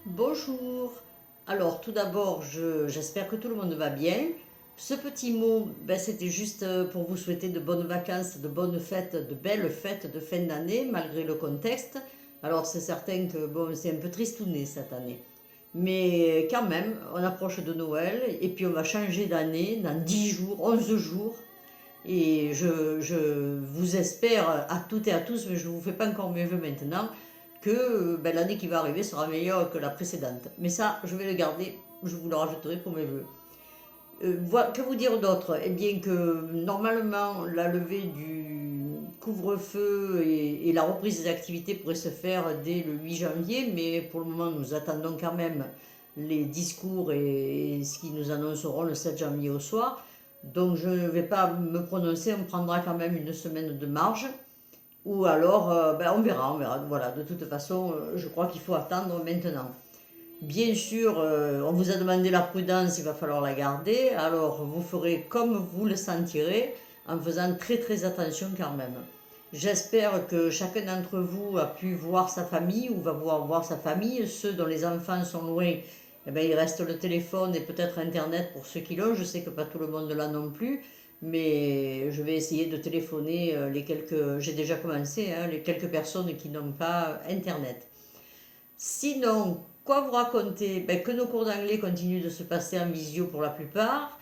Bonjour. Alors, tout d'abord, j'espère que tout le monde va bien. Ce petit mot, c'était juste pour vous souhaiter de bonnes vacances, de bonnes fêtes, de belles fêtes de fin d'année, malgré le contexte. Alors, c'est certain que bon, c'est un peu tristouné cette année. Mais quand même, on approche de Noël et puis on va changer d'année dans 10 jours, 11 jours. Et je vous espère à toutes et à tous, mais je ne vous fais pas encore mes vœux maintenant, que l'année qui va arriver sera meilleure que la précédente. Mais ça, je vais le garder, je vous le rajouterai pour mes vœux. Que vous dire d'autre? Eh bien que normalement, la levée du couvre-feu et la reprise des activités pourraient se faire dès le 8 janvier, mais pour le moment, nous attendons quand même les discours et ce qu'ils nous annonceront le 7 janvier au soir. Donc je ne vais pas me prononcer, on prendra quand même une semaine de marge. Ou alors, on verra. Voilà, de toute façon, je crois qu'il faut attendre maintenant. Bien sûr, on vous a demandé la prudence, il va falloir la garder. Alors, vous ferez comme vous le sentirez, en faisant très très attention quand même. J'espère que chacun d'entre vous a pu voir sa famille ou va pouvoir voir sa famille. Ceux dont les enfants sont loin, eh ben, il reste le téléphone et peut-être Internet pour ceux qui l'ont. Je sais que pas tout le monde l'a non plus, mais je vais essayer de téléphoner les quelques... J'ai déjà commencé, hein, les quelques personnes qui n'ont pas Internet. Sinon, quoi vous raconter? Que nos cours d'anglais continuent de se passer en visio pour la plupart,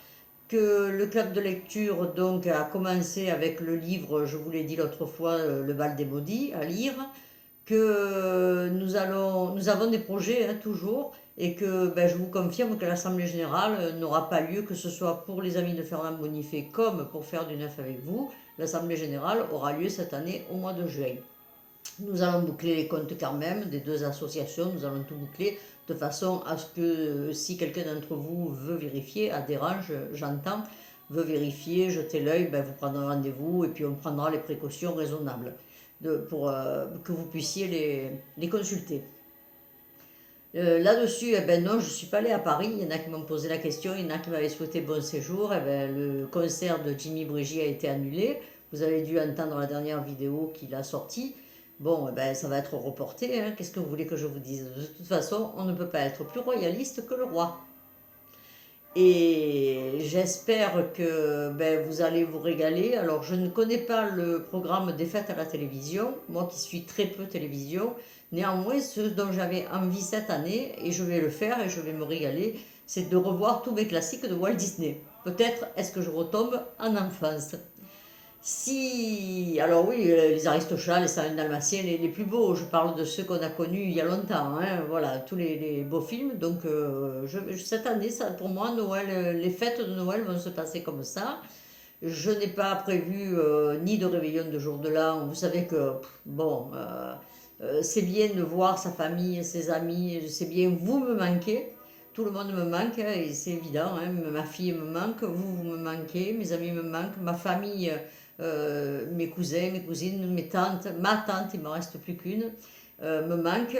que le club de lecture donc a commencé avec le livre, je vous l'ai dit l'autre fois, Le Bal des Maudits à lire, que nous avons des projets toujours, et que je vous confirme que l'Assemblée Générale n'aura pas lieu, que ce soit pour les amis de Fernand Bonifay comme pour faire du neuf avec vous. L'Assemblée Générale aura lieu cette année au mois de juin. Nous allons boucler les comptes quand même des deux associations, nous allons tout boucler de façon à ce que si quelqu'un d'entre vous veut vérifier, adhérent, j'entends, veut vérifier, jeter l'œil, vous prendrez rendez-vous et puis on prendra les précautions raisonnables pour que vous puissiez les consulter. Là-dessus, non, je ne suis pas allée à Paris. Il y en a qui m'ont posé la question, il y en a qui m'avaient souhaité bon séjour. Le concert de Jimmy Brigy a été annulé. Vous avez dû entendre la dernière vidéo qu'il a sortie. Bon, ça va être reporté, hein. Qu'est-ce que vous voulez que je vous dise? De toute façon, on ne peut pas être plus royaliste que le roi. Et j'espère que vous allez vous régaler. Alors, je ne connais pas le programme des fêtes à la télévision, moi qui suis très peu télévision. Néanmoins, ce dont j'avais envie cette année, et je vais le faire et je vais me régaler, c'est de revoir tous mes classiques de Walt Disney. Peut-être est-ce que je retombe en enfance. Si, alors oui, les Aristochats, les 101 Dalmatiens, les plus beaux, je parle de ceux qu'on a connus il y a longtemps, hein, voilà, tous les beaux films. Donc cette année, ça, pour moi, Noël, les fêtes de Noël vont se passer comme ça. Je n'ai pas prévu ni de réveillon de jour de l'an. Vous savez que, c'est bien de voir sa famille, ses amis, c'est bien, vous me manquez. Tout le monde me manque, hein, et c'est évident, hein, ma fille me manque, vous me manquez, mes amis me manquent, ma famille, mes cousins, mes cousines, mes tantes, ma tante, il ne m'en reste plus qu'une, me manque.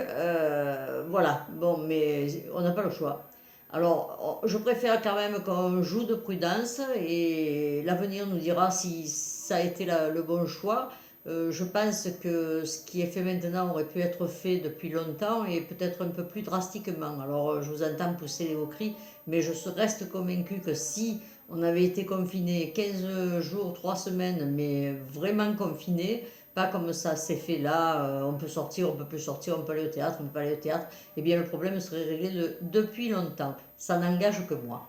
Voilà, bon, mais on n'a pas le choix. Alors, je préfère quand même qu'on joue de prudence et l'avenir nous dira si ça a été le bon choix. Je pense que ce qui est fait maintenant aurait pu être fait depuis longtemps et peut-être un peu plus drastiquement. Alors, je vous entends pousser les hauts cris, mais je reste convaincue que si on avait été confiné 15 jours, 3 semaines, mais vraiment confiné, pas comme ça s'est fait là, on peut sortir, on peut plus sortir, on peut aller au théâtre, on peut pas aller au théâtre, eh bien le problème serait réglé depuis longtemps. Ça n'engage que moi.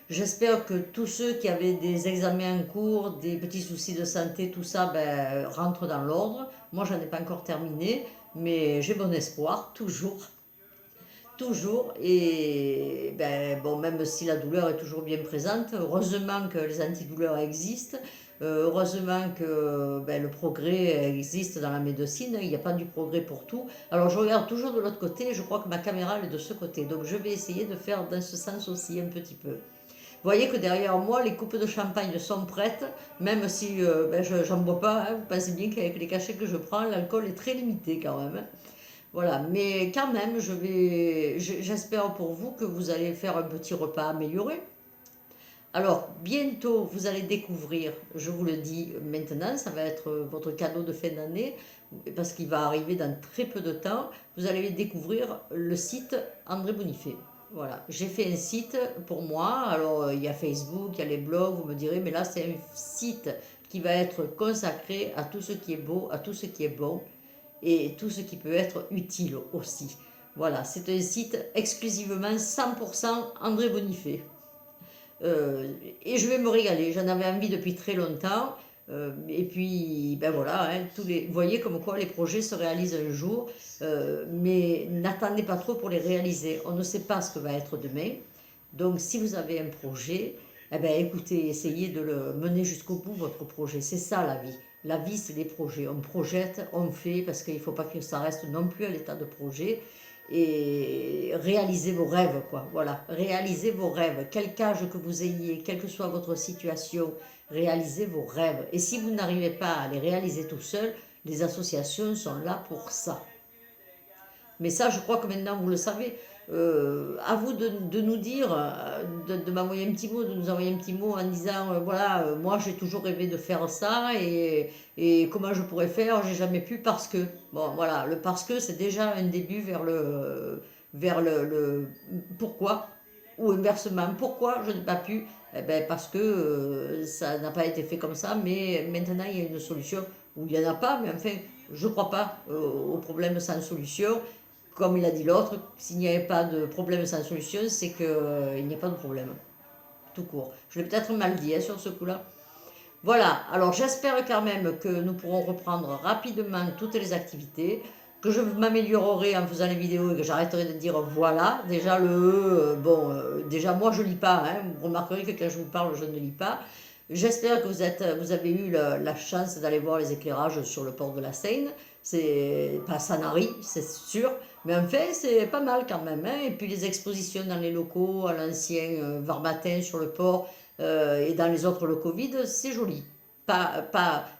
J'espère que tous ceux qui avaient des examens en cours, des petits soucis de santé, tout ça, rentrent dans l'ordre. Moi, j'en ai pas encore terminé, mais j'ai bon espoir, toujours. Toujours, et bon, même si la douleur est toujours bien présente, heureusement que les antidouleurs existent, heureusement que le progrès existe dans la médecine, il n'y a pas du progrès pour tout. Alors je regarde toujours de l'autre côté, je crois que ma caméra elle est de ce côté, donc je vais essayer de faire dans ce sens aussi un petit peu. Vous voyez que derrière moi, les coupes de champagne sont prêtes, même si je n'en bois pas, hein. Vous pensez bien qu'avec les cachets que je prends, l'alcool est très limité quand même, hein. Voilà, mais quand même, j'espère pour vous que vous allez faire un petit repas amélioré. Alors, bientôt, vous allez découvrir, je vous le dis maintenant, ça va être votre cadeau de fin d'année, parce qu'il va arriver dans très peu de temps, vous allez découvrir le site André Bonifay. Voilà, j'ai fait un site pour moi, alors il y a Facebook, il y a les blogs, vous me direz, mais là c'est un site qui va être consacré à tout ce qui est beau, à tout ce qui est bon, et tout ce qui peut être utile aussi. Voilà, c'est un site exclusivement 100% André Bonifay. Et je vais me régaler, j'en avais envie depuis très longtemps. Et puis, ben voilà, hein, vous voyez comme quoi les projets se réalisent un jour, mais n'attendez pas trop pour les réaliser. On ne sait pas ce que va être demain. Donc, si vous avez un projet, eh ben, écoutez, essayez de le mener jusqu'au bout, votre projet. C'est ça la vie. La vie, c'est des projets. On projette, on fait, parce qu'il ne faut pas que ça reste non plus à l'état de projet. Et réalisez vos rêves, quoi. Voilà, réalisez vos rêves. Quel âge que vous ayez, quelle que soit votre situation, réalisez vos rêves. Et si vous n'arrivez pas à les réaliser tout seul, les associations sont là pour ça. Mais ça, je crois que maintenant, vous le savez. À vous de nous dire, de m'envoyer un petit mot, de nous envoyer un petit mot en disant, voilà, moi j'ai toujours rêvé de faire ça et comment je pourrais faire, j'ai jamais pu parce que. Bon, voilà, le parce que c'est déjà un début vers le pourquoi, ou inversement, pourquoi je n'ai pas pu. Eh ben parce que ça n'a pas été fait comme ça, mais maintenant il y a une solution, ou il n'y en a pas, mais enfin, je ne crois pas au problème sans solution. Comme il a dit l'autre, s'il n'y avait pas de problème sans solution, c'est qu'il n'y a pas de problème, tout court. Je l'ai peut-être mal dit hein, sur ce coup-là. Voilà, alors j'espère quand même que nous pourrons reprendre rapidement toutes les activités, que je m'améliorerai en faisant les vidéos et que j'arrêterai de dire voilà. Déjà déjà moi je lis pas, hein. Vous remarquerez que quand je vous parle je ne lis pas. J'espère que vous avez eu la chance d'aller voir les éclairages sur le port de la Seine. C'est pas Sanary, c'est sûr, mais en fait c'est pas mal quand même, hein. Et puis les expositions dans les locaux, à l'ancien Varbatin sur le port, et dans les autres le Covid, c'est joli. Pas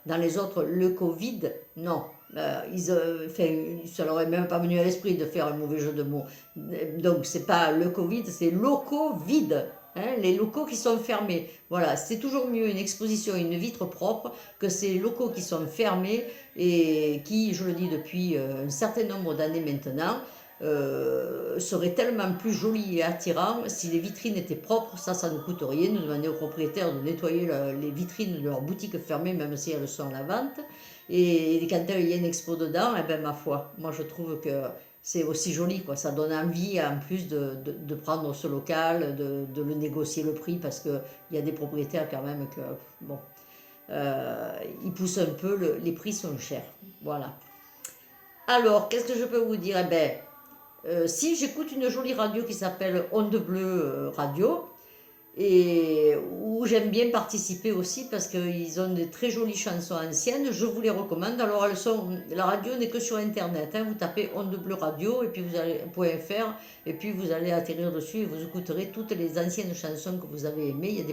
dans les autres le Covid, non. Ça leur est même pas venu à l'esprit de faire un mauvais jeu de mots. Donc c'est pas le Covid, c'est locaux vides. Hein, les locaux qui sont fermés. Voilà, c'est toujours mieux une exposition, une vitre propre que ces locaux qui sont fermés et qui, je le dis depuis un certain nombre d'années maintenant, seraient tellement plus jolis et attirants si les vitrines étaient propres. Ça ne coûte rien de demander aux propriétaires de nettoyer les vitrines de leur boutique fermée, même si elles sont à la vente. Et quand il y a une expo dedans, eh ben, ma foi, moi je trouve que c'est aussi joli, quoi. Ça donne envie en plus de prendre ce local, de le négocier le prix, parce qu'il y a des propriétaires quand même que, bon, ils poussent un peu, les prix sont chers. Voilà. Alors, qu'est-ce que je peux vous dire? Eh ben, si j'écoute une jolie radio qui s'appelle Onde Bleue Radio, et où j'aime bien participer aussi parce qu'ils ont des très jolies chansons anciennes, je vous les recommande. Alors la radio n'est que sur internet, hein. Vous tapez Onde Bleue Radio et puis vous allez .fr et puis vous allez atterrir dessus et vous écouterez toutes les anciennes chansons que vous avez aimées. Il y a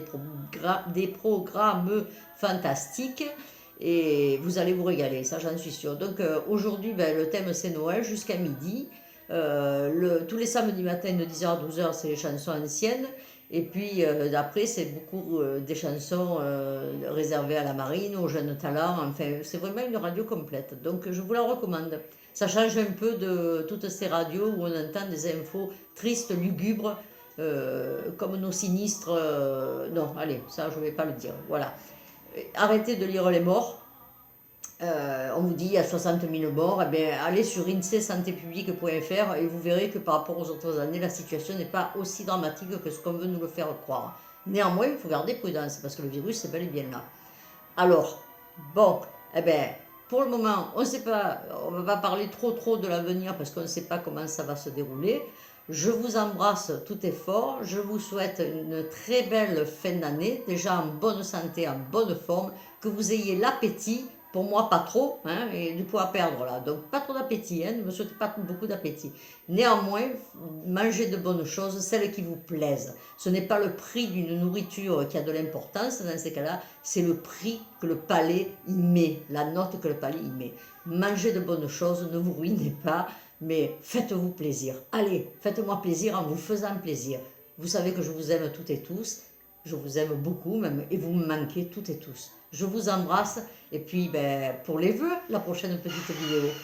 des programmes fantastiques et vous allez vous régaler, ça j'en suis sûre. Donc aujourd'hui le thème c'est Noël jusqu'à midi. Tous les samedis matins de 10h à 12h c'est les chansons anciennes. Et puis après, c'est beaucoup des chansons réservées à la marine, aux jeunes talents. Enfin, c'est vraiment une radio complète. Donc, je vous la recommande. Ça change un peu de toutes ces radios où on entend des infos tristes, lugubres, comme nos sinistres. Non, allez, ça, je ne vais pas le dire. Voilà. Arrêtez de lire les morts. On vous dit il y a 60 000 morts, eh bien, allez sur insee-santépublique.fr et vous verrez que par rapport aux autres années, la situation n'est pas aussi dramatique que ce qu'on veut nous le faire croire. Néanmoins, il faut garder prudence parce que le virus est bel et bien là. Alors, bon, eh bien, pour le moment, on ne sait pas, on ne va pas parler trop de l'avenir parce qu'on ne sait pas comment ça va se dérouler. Je vous embrasse tout est fort, je vous souhaite une très belle fin d'année, déjà en bonne santé, en bonne forme, que vous ayez l'appétit. Pour moi, pas trop, hein, et du poids à perdre là. Donc, pas trop d'appétit, hein, ne me souhaitez pas beaucoup d'appétit. Néanmoins, mangez de bonnes choses, celles qui vous plaisent. Ce n'est pas le prix d'une nourriture qui a de l'importance dans ces cas-là, c'est le prix que le palais y met, la note que le palais y met. Mangez de bonnes choses, ne vous ruinez pas, mais faites-vous plaisir. Allez, faites-moi plaisir en vous faisant plaisir. Vous savez que je vous aime toutes et tous, je vous aime beaucoup même, et vous me manquez toutes et tous. Je vous embrasse. Et puis, ben, pour les vœux, la prochaine petite vidéo.